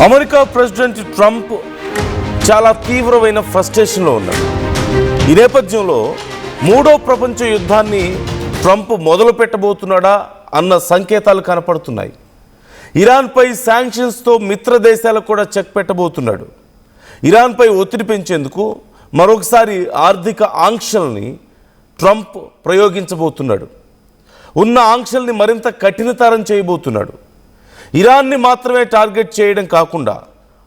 America president Trump చాలా తీవ్రమైన ఫ్రస్ట్రేషన్లో ఉన్నారు. ఈ నేపథ్యంలో మూడో ప్రపంచ యుద్ధాన్ని ట్రంప్ మొదలు పెట్టబోతున్నాడా అన్న సంకేతాలు కనపడుతున్నాయి. ఇరాన్పై శాంక్షన్స్తో మిత్ర దేశాలకు కూడా చెక్ పెట్టబోతున్నాడు. ఇరాన్పై ఒత్తిడి పెంచేందుకు మరొకసారి ఆర్థిక ఆంక్షల్ని ట్రంప్ ప్రయోగించబోతున్నాడు. ఉన్న ఆంక్షల్ని మరింత కఠినతరం చేయబోతున్నాడు. ఇరాన్ని మాత్రమే టార్గెట్ చేయడం కాకుండా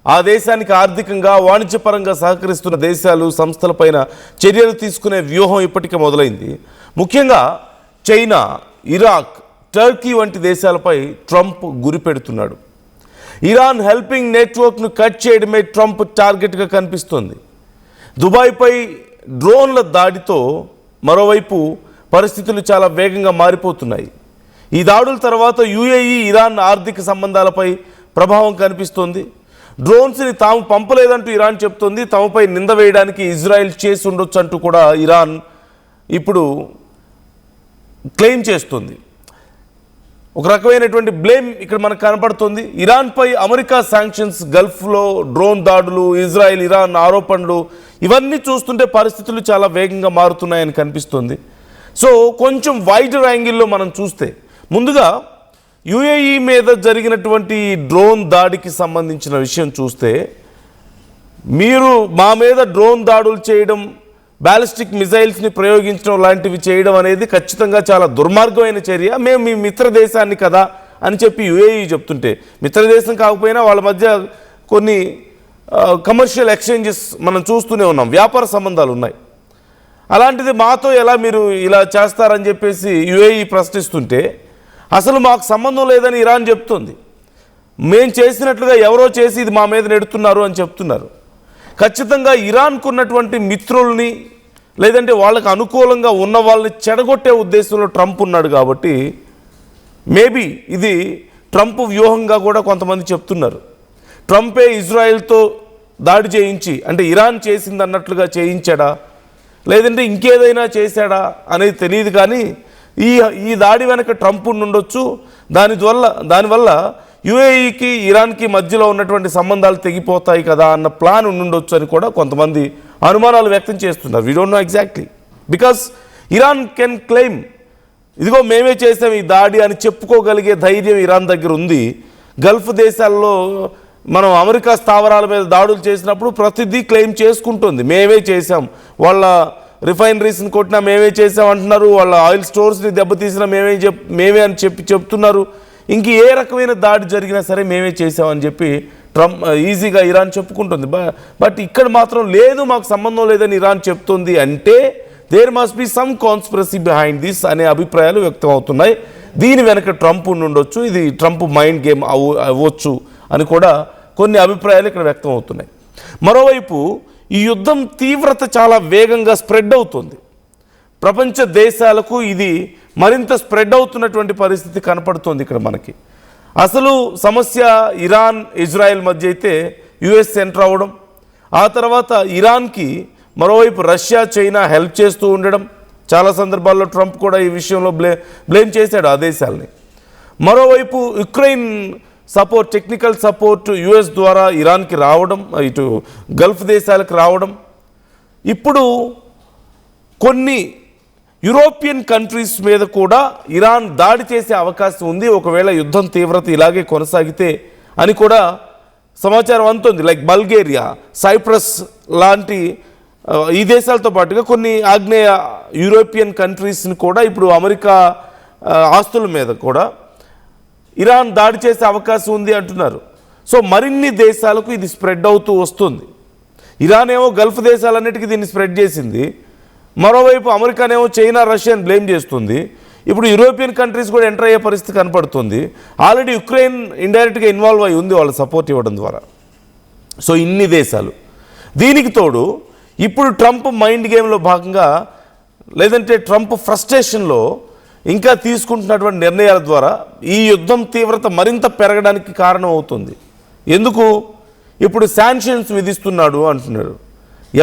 ఆ దేశానికి ఆర్థికంగా వాణిజ్యపరంగా సహకరిస్తున్న దేశాలు సంస్థలపైన చర్యలు తీసుకునే వ్యూహం ఇప్పటికే మొదలైంది. ముఖ్యంగా చైనా, ఇరాక్, టర్కీ వంటి దేశాలపై ట్రంప్ గురి పెడుతున్నాడు. ఇరాన్ హెల్పింగ్ నెట్వర్క్ను కట్ చేయడమే ట్రంప్ టార్గెట్గా కనిపిస్తోంది. దుబాయ్పై డ్రోన్ల దాడితో మరోవైపు పరిస్థితులు చాలా వేగంగా మారిపోతున్నాయి. ఈ దాడుల తర్వాత యుఏఈ ఇరాన్ ఆర్థిక సంబంధాలపై ప్రభావం కనిపిస్తోంది. డ్రోన్స్ని తాము పంపలేదంటూ ఇరాన్ చెప్తోంది. తమపై నింద వేయడానికి ఇజ్రాయెల్ చేసి ఉండొచ్చు అంటూ కూడా ఇరాన్ ఇప్పుడు క్లెయిమ్ చేస్తుంది. ఒక రకమైనటువంటి బ్లేమ్ ఇక్కడ మనకు కనపడుతుంది. ఇరాన్పై అమెరికా శాంక్షన్స్, గల్ఫ్లో డ్రోన్ దాడులు, ఇజ్రాయెల్ ఇరాన్ ఆరోపణలు ఇవన్నీ చూస్తుంటే పరిస్థితులు చాలా వేగంగా మారుతున్నాయని కనిపిస్తుంది. సో కొంచెం వైడర్ యాంగిల్లో మనం చూస్తే ముందుగా యుఏఈ మీద జరిగినటువంటి డ్రోన్ దాడికి సంబంధించిన విషయం చూస్తే, మీరు మా మీద డ్రోన్ దాడులు చేయడం, బ్యాలిస్టిక్ మిజైల్స్ని ప్రయోగించడం లాంటివి చేయడం అనేది ఖచ్చితంగా చాలా దుర్మార్గమైన చర్య. మేము మీ మిత్ర దేశాన్ని కదా అని చెప్పి యుఏఈ చెప్తుంటే, మిత్రదేశం కాకపోయినా వాళ్ళ మధ్య కొన్ని కమర్షియల్ ఎక్స్చేంజెస్ మనం చూస్తూనే ఉన్నాం, వ్యాపార సంబంధాలు ఉన్నాయి. అలాంటిది మాతో ఎలా మీరు ఇలా చేస్తారని చెప్పేసి యుఏఈ ప్రశ్నిస్తుంటే, అసలు మాకు సంబంధం లేదని ఇరాన్ చెప్తుంది. మేం చేసినట్లుగా ఎవరో చేసి ఇది మా మీద నెడుతున్నారు అని చెప్తున్నారు. ఖచ్చితంగా ఇరాన్కు ఉన్నటువంటి మిత్రుల్ని, లేదంటే వాళ్ళకు అనుకూలంగా ఉన్న వాళ్ళని చెడగొట్టే ఉద్దేశంలో ట్రంప్ ఉన్నాడు. కాబట్టి మేబీ ఇది ట్రంప్ వ్యూహంగా కూడా కొంతమంది చెప్తున్నారు. ట్రంపే ఇజ్రాయెల్తో దాడి చేయించి, అంటే ఇరాన్ చేసింది అన్నట్లుగా చేయించాడా, లేదంటే ఇంకేదైనా చేశాడా అనేది తెలియదు. కానీ ఈ దాడి వెనక ట్రంప్ ఉండొచ్చు. దానివల్ల యుఏఈకి ఇరాన్కి మధ్యలో ఉన్నటువంటి సంబంధాలు తెగిపోతాయి కదా అన్న ప్లాన్ ఉండొచ్చు అని కూడా కొంతమంది అనుమానాలు వ్యక్తం చేస్తున్నారు. We don't know exactly, because Iran can claim, ఇదిగో మేమే చేసాం ఈ దాడి అని చెప్పుకోగలిగే ధైర్యం ఇరాన్ దగ్గర ఉంది. గల్ఫ్ దేశాల్లో మనం అమెరికా స్థావరాల మీద దాడులు చేసినప్పుడు ప్రతిదీ క్లెయిమ్ చేసుకుంటుంది, మేమే చేసాం. వాళ్ళ రిఫైనరీస్ని కొట్టినా మేమే చేసాం అంటున్నారు, వాళ్ళ ఆయిల్ స్టోర్స్ని దెబ్బతీసినా మేమే అని చెప్తున్నారు. ఇంక ఏ రకమైన దాడి జరిగినా సరే మేమే చేసామని చెప్పి ట్రంప్ ఈజీగా ఇరాన్ చెప్పుకుంటుంది. బట్ ఇక్కడ మాత్రం లేదు, మాకు సంబంధం లేదని ఇరాన్ చెప్తుంది. అంటే there must be some conspiracy behind this అనే అభిప్రాయాలు వ్యక్తం అవుతున్నాయి. దీని వెనక ట్రంప్ ఉండొచ్చు, ఇది ట్రంప్ మైండ్ గేమ్ అవ్వచ్చు అని కూడా కొన్ని అభిప్రాయాలు ఇక్కడ వ్యక్తం అవుతున్నాయి. మరోవైపు ఈ యుద్ధం తీవ్రత చాలా వేగంగా స్ప్రెడ్ అవుతుంది. ప్రపంచ దేశాలకు ఇది మరింత స్ప్రెడ్ అవుతున్నటువంటి పరిస్థితి కనపడుతోంది ఇక్కడ మనకి. అసలు సమస్య ఇరాన్, ఇజ్రాయెల్ మధ్య అయితే యుఎస్ ఎంటర్ అవ్వడం, ఆ తర్వాత ఇరాన్కి మరోవైపు రష్యా, చైనా హెల్ప్ చేస్తూ ఉండడం, చాలా సందర్భాల్లో ట్రంప్ కూడా ఈ విషయంలో బ్లేమ్ చేశాడు ఆ దేశాలని. మరోవైపు Ukraine support, technical support US ద్వారా ఇరాన్కి రావడం, ఇటు గల్ఫ్ దేశాలకు రావడం. ఇప్పుడు కొన్ని యూరోపియన్ కంట్రీస్ మీద కూడా ఇరాన్ దాడి చేసే అవకాశం ఉంది ఒకవేళ యుద్ధం తీవ్రత ఇలాగే కొనసాగితే అని కూడా సమాచారం అందుతుంది. లైక్ బల్గేరియా, సైప్రస్ లాంటి ఈ దేశాలతో పాటుగా కొన్ని ఆగ్నేయ యూరోపియన్ కంట్రీస్ని కూడా ఇప్పుడు అమెరికా ఆస్తుల మీద కూడా ఇరాన్ దాడి చేసే అవకాశం ఉంది అంటున్నారు. సో మరిన్ని దేశాలకు ఇది స్ప్రెడ్ అవుతూ వస్తుంది. ఇరాన్ ఏమో గల్ఫ్ దేశాలన్నిటికీ దీన్ని స్ప్రెడ్ చేసింది, మరోవైపు అమెరికానేమో చైనా, రష్యాని బ్లేమ్ చేస్తుంది. ఇప్పుడు యూరోపియన్ కంట్రీస్ కూడా ఎంటర్ అయ్యే పరిస్థితి కనపడుతుంది. ఆల్రెడీ యుక్రెయిన్ ఇండైరెక్ట్గా ఇన్వాల్వ్ అయి ఉంది వాళ్ళ సపోర్ట్ ఇవ్వడం ద్వారా. సో ఇన్ని దేశాలు, దీనికి తోడు ఇప్పుడు ట్రంప్ మైండ్ గేమ్లో భాగంగా, లేదంటే ట్రంప్ ఫ్రస్ట్రేషన్లో ఇంకా తీసుకుంటున్నటువంటి నిర్ణయాల ద్వారా ఈ యుద్ధం తీవ్రత మరింత పెరగడానికి కారణం అవుతుంది. ఎందుకు ఇప్పుడు శాంక్షన్స్ విధిస్తున్నాడు అంటున్నాడు.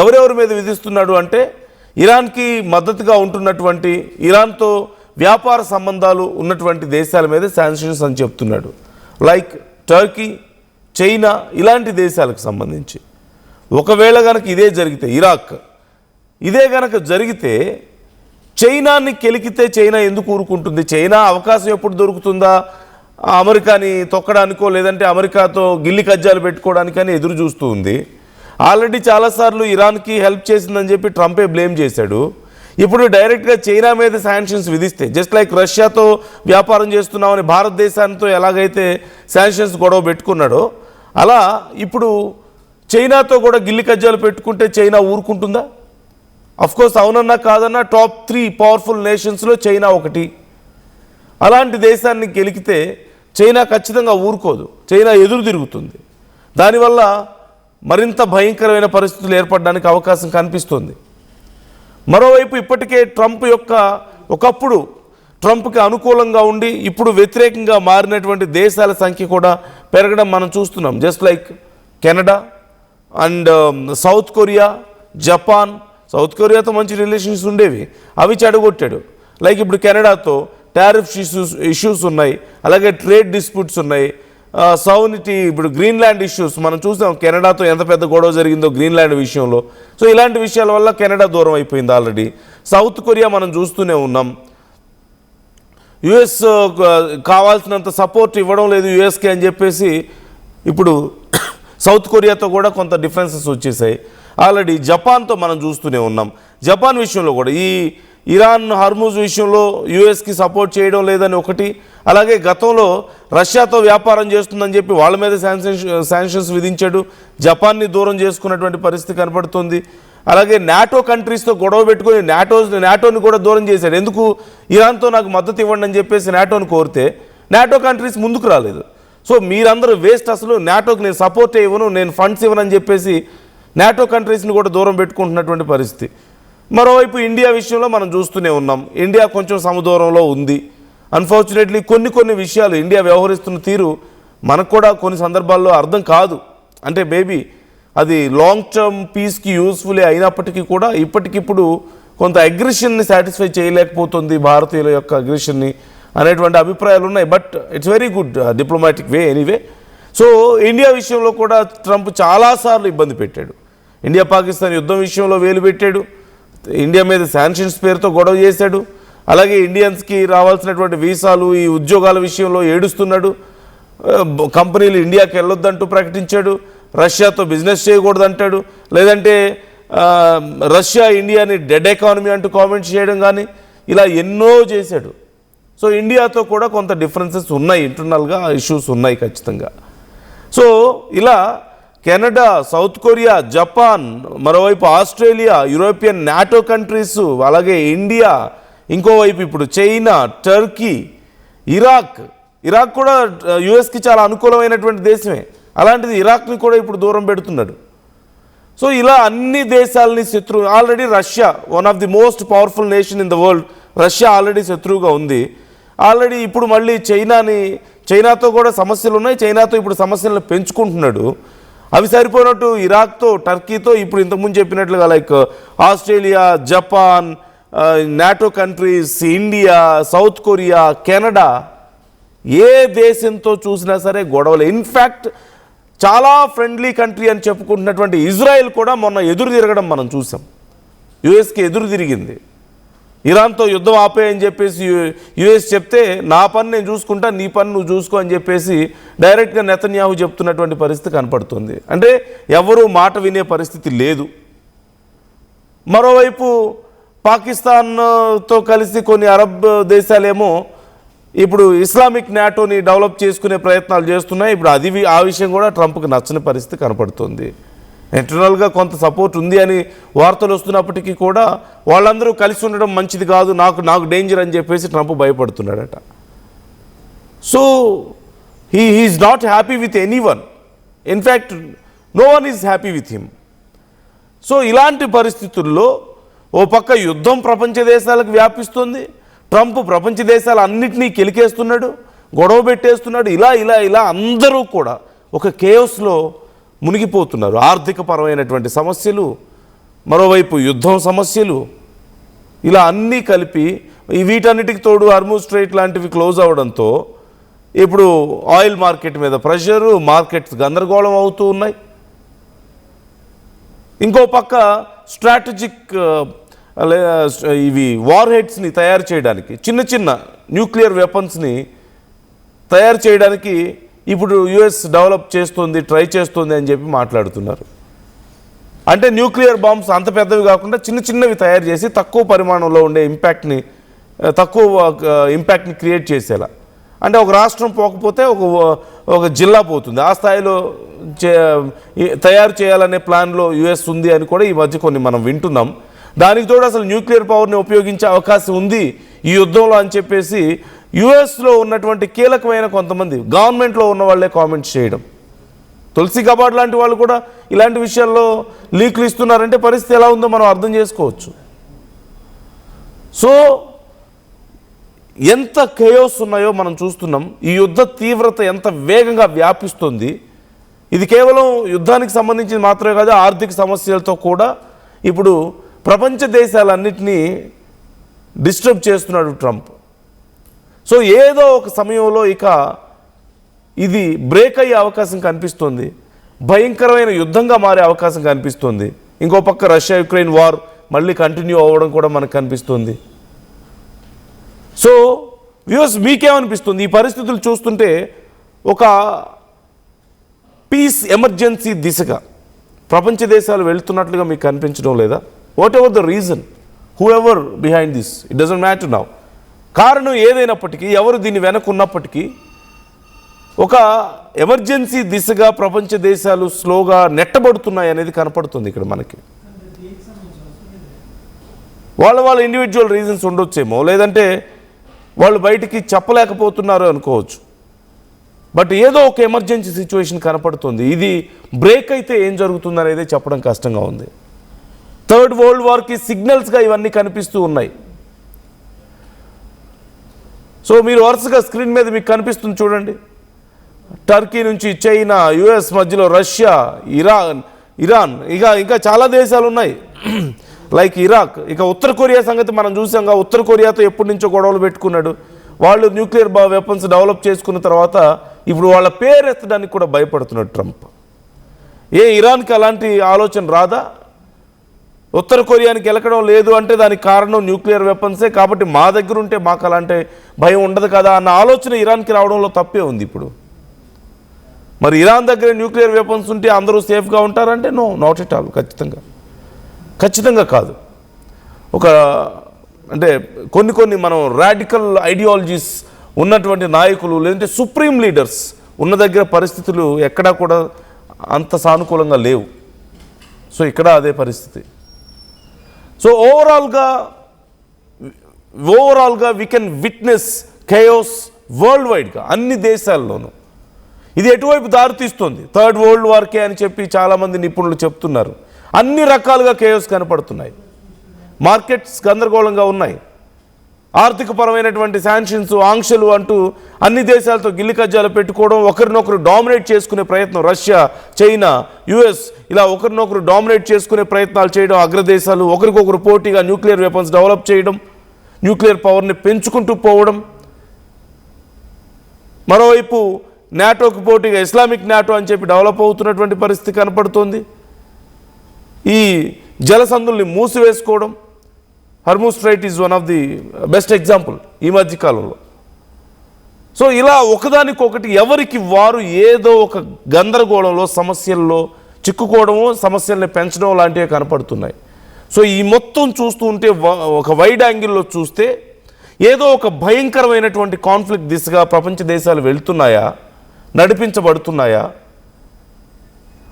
ఎవరెవరి మీద విధిస్తున్నాడు అంటే, ఇరాన్కి మద్దతుగా ఉంటున్నటువంటి, ఇరాన్తో వ్యాపార సంబంధాలు ఉన్నటువంటి దేశాల మీద శాంక్షన్స్ అని చెప్తున్నాడు. లైక్ టర్కీ, చైనా ఇలాంటి దేశాలకు సంబంధించి ఒకవేళ కనుక ఇదే జరిగితే ఇరాక్ ఇదే కనుక జరిగితే చైనాని కెలికితే చైనా ఎందుకు ఊరుకుంటుంది? చైనా అవకాశం ఎప్పుడు దొరుకుతుందా అమెరికాని తొక్కడానికో లేదంటే అమెరికాతో గిల్లి కజ్జాలు పెట్టుకోవడానికని ఎదురు చూస్తూ ఉంది. ఆల్రెడీ చాలాసార్లు ఇరాన్కి హెల్ప్ చేసిందని చెప్పి ట్రంపే బ్లేమ్ చేశాడు. ఇప్పుడు డైరెక్ట్గా చైనా మీద శాంక్షన్స్ విధిస్తే జస్ట్ లైక్ రష్యాతో వ్యాపారం చేస్తున్నామని భారతదేశానితో ఎలాగైతే శాంక్షన్స్ గొడవ పెట్టుకున్నాడో అలా ఇప్పుడు చైనాతో కూడా గిల్లి కజ్జాలు పెట్టుకుంటే చైనా ఊరుకుంటుందా? అఫ్కోర్స్ అవునన్నా కాదన్నా టాప్ 3 పవర్ఫుల్ నేషన్స్లో చైనా ఒకటి. అలాంటి దేశాన్ని గెలికితే చైనా ఖచ్చితంగా ఊరుకోదు, చైనా ఎదురు తిరుగుతుంది. దానివల్ల మరింత భయంకరమైన పరిస్థితులు ఏర్పడడానికి అవకాశం కనిపిస్తుంది. మరోవైపు ఇప్పటికే ట్రంప్ ఒకప్పుడు ట్రంప్కి అనుకూలంగా ఉండి ఇప్పుడు వ్యతిరేకంగా మారినటువంటి దేశాల సంఖ్య కూడా పెరగడం మనం చూస్తున్నాం. Just like Canada and South Korea, Japan. South కొరియాతో మంచి రిలేషన్స్ ఉండేవి, అవి చెడగొట్టాడు. లైక్ ఇప్పుడు కెనడాతో టారిఫ్ ఇష్యూస్ ఉన్నాయి, అలాగే ట్రేడ్ డిస్ప్యూట్స్ ఉన్నాయి. సౌనిటీ ఇప్పుడు గ్రీన్లాండ్ ఇష్యూస్ మనం చూసాం, కెనడాతో ఎంత పెద్ద గొడవ జరిగిందో గ్రీన్లాండ్ విషయంలో. సో ఇలాంటి విషయాల వల్ల కెనడా దూరం అయిపోయింది ఆల్రెడీ. సౌత్ కొరియా మనం చూస్తూనే ఉన్నాం. యుఎస్ కావాల్సినంత సపోర్ట్ ఇవ్వడం లేదు యుఎస్కి అని చెప్పేసి ఇప్పుడు సౌత్ కొరియాతో కూడా కొంత డిఫరెన్సెస్ వచ్చేసాయి. ఆల్రెడీ జపాన్తో మనం చూస్తూనే ఉన్నాం. జపాన్ విషయంలో కూడా ఈ ఇరాన్ హార్మూజ్ విషయంలో యుఎస్కి సపోర్ట్ చేయడం లేదని ఒకటి, అలాగే గతంలో రష్యాతో వ్యాపారం చేస్తుందని చెప్పి వాళ్ళ మీద శాంక్షన్స్ విధించాడు, జపాన్ని దూరం చేసుకున్నటువంటి పరిస్థితి కనపడుతుంది. అలాగే నాటో కంట్రీస్తో గొడవ పెట్టుకొని నాటోని కూడా దూరం చేశాడు. ఎందుకు ఇరాన్తో నాకు మద్దతు ఇవ్వండి అని చెప్పేసి నాటోని కోరితే నాటో కంట్రీస్ ముందుకు రాలేదు. సో మీరందరూ వేస్ట్, అసలు నాటోకి నేను సపోర్ట్ ఇవ్వను, నేను ఫండ్స్ ఇవ్వను అని చెప్పేసి నాటో కంట్రీస్ని కూడా దూరం పెట్టుకుంటున్నటువంటి పరిస్థితి. మరోవైపు ఇండియా విషయంలో మనం చూస్తూనే ఉన్నాం, ఇండియా కొంచెం సమదూరంలో ఉంది. అన్ఫార్చునేట్లీ కొన్ని విషయాలు ఇండియా వ్యవహరిస్తున్న తీరు మనకు కూడా కొన్ని సందర్భాల్లో అర్థం కాదు. అంటే మేబీ అది లాంగ్ టర్మ్ పీస్కి యూస్ఫుల్లే అయినప్పటికీ కూడా ఇప్పటికిప్పుడు కొంత అగ్రెషన్ని సాటిస్ఫై చేయలేకపోతుంది భారతీయుల యొక్క అగ్రెషన్ని అనేటువంటి అభిప్రాయాలు ఉన్నాయి. But it's very good diplomatic way anyway. So India విషయంలో కూడా ట్రంప్ చాలాసార్లు ఇబ్బంది పెట్టాడు. ఇండియా పాకిస్తాన్ యుద్ధం విషయంలో వేలు పెట్టాడు, ఇండియా మీద శాంక్షన్స్ పేరుతో గొడవ చేశాడు, అలాగే ఇండియన్స్కి రావాల్సినటువంటి వీసాలు ఈ ఉద్యోగాల విషయంలో ఏడుస్తున్నాడు, కంపెనీలు ఇండియాకి వెళ్ళొద్దంటూ ప్రకటించాడు, రష్యాతో బిజినెస్ చేయకూడదు అంటాడు, లేదంటే రష్యా ఇండియాని డెడ్ ఎకానమీ అంటూ కామెంట్స్ చేయడం కానీ ఇలా ఎన్నో చేశాడు. సో ఇండియాతో కూడా కొంత డిఫరెన్సెస్ ఉన్నాయి, ఇంటర్నల్గా ఇష్యూస్ ఉన్నాయి ఖచ్చితంగా. సో ఇలా కెనడా, సౌత్ కొరియా, జపాన్, మరోవైపు ఆస్ట్రేలియా, యూరోపియన్ నాటో కంట్రీస్, అలాగే ఇండియా, ఇంకోవైపు ఇప్పుడు చైనా, టర్కీ, ఇరాక్ కూడా యుఎస్కి చాలా అనుకూలమైనటువంటి దేశమే. అలాంటిది ఇరాక్ని కూడా ఇప్పుడు దూరం పెడుతున్నాడు. సో ఇలా అన్ని దేశాలని already Russia, one of the most powerful nation in the world, Russia already శత్రువుగా ఉంది. ఆల్రెడీ ఇప్పుడు మళ్ళీ చైనాతో కూడా సమస్యలు ఉన్నాయి, చైనాతో ఇప్పుడు సమస్యలను పెంచుకుంటున్నాడు. అవి సరిపోయినట్టు ఇరాక్తో, టర్కీతో, ఇప్పుడు ఇంతకుముందు చెప్పినట్లుగా like Australia, Japan, NATO countries, India, South Korea, Canada, ఏ దేశంతో చూసినా సరే గొడవలు. ఇన్ఫ్యాక్ట్ చాలా ఫ్రెండ్లీ కంట్రీ అని చెప్పుకుంటున్నటువంటి ఇజ్రాయెల్ కూడా మొన్న ఎదురు తిరగడం మనం చూసాం. యుఎస్కి ఎదురు తిరిగింది. ఇరాన్తో యుద్ధం ఆపేయని చెప్పేసి యుఎస్ చెప్తే నా పని నేను చూసుకుంటా, నీ పని నువ్వు చూసుకో అని చెప్పేసి డైరెక్ట్గా నెతన్యాహు చెప్తున్నటువంటి పరిస్థితి కనపడుతుంది. అంటే ఎవరూ మాట వినే పరిస్థితి లేదు. మరోవైపు పాకిస్తాన్తో కలిసి కొన్ని అరబ్ దేశాలేమో ఇప్పుడు ఇస్లామిక్ నాటోని డెవలప్ చేసుకునే ప్రయత్నాలు చేస్తున్నాయి. ఇప్పుడు ఆ విషయం కూడా ట్రంప్కి నచ్చని పరిస్థితి కనపడుతుంది. ఇంటర్నల్గా కొంత సపోర్ట్ ఉంది అని వార్తలు వస్తున్నప్పటికీ కూడా వాళ్ళందరూ కలిసి ఉండడం మంచిది కాదు, నాకు డేంజర్ అని చెప్పేసి ట్రంప్ భయపడుతున్నాడట. So he's not happy with anyone. In fact no one is happy with him. So ఇలాంటి పరిస్థితుల్లో ఓ పక్క యుద్ధం ప్రపంచ దేశాలకు వ్యాపిస్తుంది, ట్రంప్ ప్రపంచ దేశాలు అన్నింటినీ కెలికేస్తున్నాడు, గొడవ పెట్టేస్తున్నాడు. ఇలా అందరూ కూడా ఒక కేయోస్లో మునిగిపోతున్నారు. ఆర్థిక పరమైనటువంటి సమస్యలు, మరోవైపు యుద్ధం సమస్యలు, ఇలా అన్నీ కలిపి వీటన్నిటికి తోడు హార్మూజ్ స్ట్రైట్ లాంటివి క్లోజ్ అవ్వడంతో ఇప్పుడు ఆయిల్ మార్కెట్ మీద ప్రెషరు, మార్కెట్స్ గందరగోళం అవుతూ ఉన్నాయి. ఇంకో పక్క స్ట్రాటజిక్ ఇవి వార్ హెడ్స్ని తయారు చేయడానికి, చిన్న చిన్న న్యూక్లియర్ వెపన్స్ని తయారు చేయడానికి ఇప్పుడు యుఎస్ డెవలప్ చేస్తుంది, ట్రై చేస్తుంది అని చెప్పి మాట్లాడుతున్నారు. అంటే న్యూక్లియర్ బాంబ్స్ అంత పెద్దవి కాకుండా చిన్న చిన్నవి తయారు చేసి తక్కువ పరిమాణంలో ఉండే ఇంపాక్ట్ని క్రియేట్ చేసేలా. అంటే ఒక రాష్ట్రం పోకపోతే ఒక జిల్లా పోతుంది, ఆ స్థాయిలో తయారు చేయాలనే ప్లాన్లో యుఎస్ ఉంది అని కూడా ఈ మధ్య కొన్ని మనం వింటున్నాం. దానికి తోడు అసలు న్యూక్లియర్ పవర్ని ఉపయోగించే అవకాశం ఉంది ఈ యుద్ధంలో అని చెప్పేసి యుఎస్లో ఉన్నటువంటి కీలకమైన కొంతమంది గవర్నమెంట్లో ఉన్న వాళ్ళే కామెంట్స్ చేయడం. తులసి గబాడ్ లాంటి వాళ్ళు కూడా ఇలాంటి విషయాల్లో లీకులు ఇస్తున్నారంటే పరిస్థితి ఎలా ఉందో మనం అర్థం చేసుకోవచ్చు. సో ఎంత కేయోస్ ఉన్నాయో మనం చూస్తున్నాం. ఈ యుద్ధ తీవ్రత ఎంత వేగంగా వ్యాపిస్తుంది. ఇది కేవలం యుద్ధానికి సంబంధించి మాత్రమే కాదు, ఆర్థిక సమస్యలతో కూడా ఇప్పుడు ప్రపంచ దేశాలన్నింటినీ డిస్టర్బ్ చేస్తున్నాడు ట్రంప్. సో ఏదో ఒక సమయంలో ఇక ఇది బ్రేక్ అయ్యే అవకాశం కనిపిస్తుంది, భయంకరమైన యుద్ధంగా మారే అవకాశం కనిపిస్తుంది. ఇంకో పక్క రష్యా యుక్రెయిన్ వార్ మళ్ళీ కంటిన్యూ అవ్వడం కూడా మనకు కనిపిస్తుంది. సో వ్యూవర్స్, మీకేమనిపిస్తుంది ఈ పరిస్థితులు చూస్తుంటే? ఒక పీస్ ఎమర్జెన్సీ దిశగా ప్రపంచ దేశాలు వెళ్తున్నట్లుగా మీకు కనిపించడం లేదా? What ever the reason, who ever behind this, it doesn't matter now. కారణం ఏదైనప్పటికీ, ఎవరు దీన్ని వెనకున్నప్పటికీ ఒక ఎమర్జెన్సీ దిశగా ప్రపంచ దేశాలు స్లోగా నెట్టబడుతున్నాయి అనేది కనపడుతుంది ఇక్కడ మనకి. వాళ్ళ ఇండివిజువల్ రీజన్స్ ఉండొచ్చేమో, లేదంటే వాళ్ళు బయటికి చెప్పలేకపోతున్నారు అనుకోవచ్చు. బట్ ఏదో ఒక ఎమర్జెన్సీ సిచ్యువేషన్ కనపడుతుంది. ఇది బ్రేక్ అయితే ఏం జరుగుతుంది అనేది చెప్పడం కష్టంగా ఉంది. థర్డ్ వరల్డ్ వార్కి సిగ్నల్స్గా ఇవన్నీ కనిపిస్తూ ఉన్నాయి. సో మీరు వరుసగా స్క్రీన్ మీద మీకు కనిపిస్తుంది చూడండి. టర్కీ నుంచి చైనా, యుఎస్ మధ్యలో రష్యా, ఇరాన్, ఇంకా చాలా దేశాలు ఉన్నాయి లైక్ ఇరాక్. ఇక ఉత్తర కొరియా సంగతి మనం చూసాంగా. ఉత్తర కొరియాతో ఎప్పటి నుంచో గొడవలు పెట్టుకున్నాడు. వాళ్ళు న్యూక్లియర్ వెపన్స్ డెవలప్ చేసుకున్న తర్వాత ఇప్పుడు వాళ్ళ పేరు ఎత్తడానికి కూడా భయపడుతున్నాడు ట్రంప్. ఇరాన్కి అలాంటి ఆలోచన రాదా? ఉత్తర కొరియాని గెలకడం లేదు అంటే దానికి కారణం న్యూక్లియర్ వెపన్సే, కాబట్టి మా దగ్గర ఉంటే మాకు అలాంటి భయం ఉండదు కదా అన్న ఆలోచన ఇరాన్కి రావడంలో తప్పే ఉంది ఇప్పుడు. మరి ఇరాన్ దగ్గర న్యూక్లియర్ వెపన్స్ ఉంటే అందరూ సేఫ్గా ఉంటారంటే నో, నాట్ ఎట్ ఆల్. ఖచ్చితంగా కాదు. అంటే కొన్ని మనం రాడికల్ ఐడియాలజీస్ ఉన్నటువంటి నాయకులు, లేదంటే సుప్రీం లీడర్స్ ఉన్న దగ్గర పరిస్థితులు ఎక్కడా కూడా అంత సానుకూలంగా లేవు. సో ఇక్కడ అదే పరిస్థితి. సో ఓవరాల్గా we can witness chaos world వైడ్గా అన్ని దేశాల్లోనూ. ఇది ఎటువైపు దారితీస్తుంది? థర్డ్ వరల్డ్ వార్కే అని చెప్పి చాలామంది నిపుణులు చెప్తున్నారు. అన్ని రకాలుగా కేయోస్ కనపడుతున్నాయి. మార్కెట్స్ గందరగోళంగా ఉన్నాయి. ఆర్థికపరమైనటువంటి శాంక్షన్స్, ఆంక్షలు అంటూ అన్ని దేశాలతో గిల్లి కజ్జాలు పెట్టుకోవడం, ఒకరినొకరు డామినేట్ చేసుకునే ప్రయత్నం, రష్యా, చైనా, యుఎస్ ఇలా ఒకరినొకరు డామినేట్ చేసుకునే ప్రయత్నాలు చేయడం, అగ్రదేశాలు ఒకరికొకరు పోటీగా న్యూక్లియర్ వెపన్స్ డెవలప్ చేయడం, న్యూక్లియర్ పవర్ని పెంచుకుంటూ పోవడం. మరోవైపు నాటోకి పోటీగా ఇస్లామిక్ నాటో అని చెప్పి డెవలప్ అవుతున్నటువంటి పరిస్థితి కనపడుతోంది. ఈ జలసందుల్ని మూసివేసుకోవడం, Hormuz strait is one of the best example ఈ మధ్య కాలంలో. సో ఇలా ఒకదానికొకటి ఎవరికి వారు ఏదో ఒక గందరగోళంలో సమస్యల్లో చిక్కుకోవడము, సమస్యల్ని పెంచడం లాంటివి కనపడుతున్నాయి. సో ఈ మొత్తం చూస్తూ ఉంటే ఒక వైడ్ యాంగిల్లో చూస్తే ఏదో ఒక భయంకరమైనటువంటి కాన్ఫ్లిక్ట్ దిశగా ప్రపంచ దేశాలు వెళ్తున్నాయా, నడిపించబడుతున్నాయా?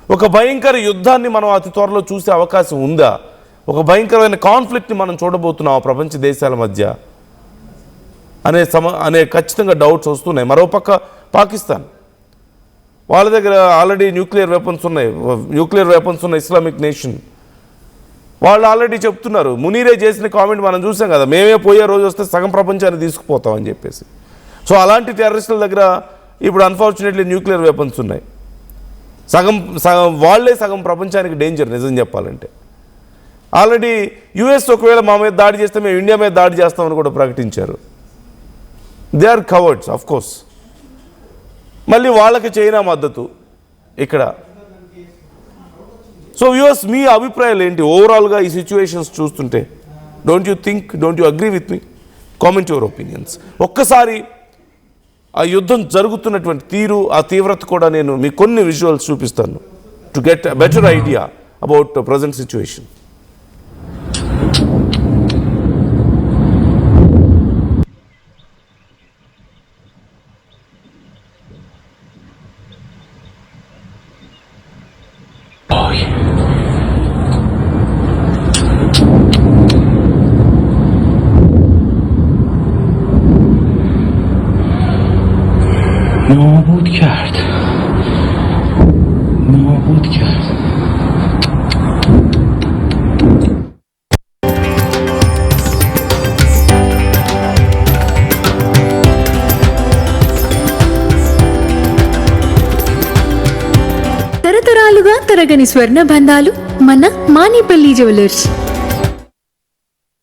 ఒక భయంకర యుద్ధాన్ని మనం అతి త్వరలో చూసే అవకాశం ఉందా? ఒక భయంకరమైన కాన్ఫ్లిక్ట్ని మనం చూడబోతున్నాం ప్రపంచ దేశాల మధ్య అనే ఖచ్చితంగా డౌట్స్ వస్తున్నాయి. మరోపక్క పాకిస్తాన్, వాళ్ళ దగ్గర ఆల్రెడీ న్యూక్లియర్ వెపన్స్ ఉన్నాయి. ఇస్లామిక్ నేషన్ వాళ్ళు ఆల్రెడీ చెప్తున్నారు. మునీరే చేసిన కామెంట్ మనం చూసాం కదా, మేమే పోయే రోజు వస్తే సగం ప్రపంచాన్ని తీసుకుపోతామని చెప్పేసి. సో అలాంటి టెర్రరిస్టుల దగ్గర ఇప్పుడు అన్ఫార్చునేట్లీ న్యూక్లియర్ వెపన్స్ ఉన్నాయి. వాళ్ళే సగం ప్రపంచానికి డేంజర్ నిజం చెప్పాలంటే. ఆల్రెడీ యుఎస్ ఒకవేళ మా మీద దాడి చేస్తే మేము ఇండియా మీద దాడి చేస్తామని కూడా ప్రకటించారు. They are cowards of course. మళ్ళీ వాళ్ళకి చైనా మద్దతు ఇక్కడ. సో వ్యూవర్స్, మీ అభిప్రాయాలు ఏంటి ఓవరాల్గా ఈ సిచ్యువేషన్స్ చూస్తుంటే? Don't you agree with me? Comment your opinions. ఒక్కసారి ఆ యుద్ధం జరుగుతున్నటువంటి తీరు, ఆ తీవ్రత కూడా నేను మీకు కొన్ని విజువల్స్ చూపిస్తాను to get a better idea about present situation. نابود کرد. తరతరాలుగా తరగని స్వర్ణ బంధాలు మన మానిపల్లి జ్యువెలర్స్.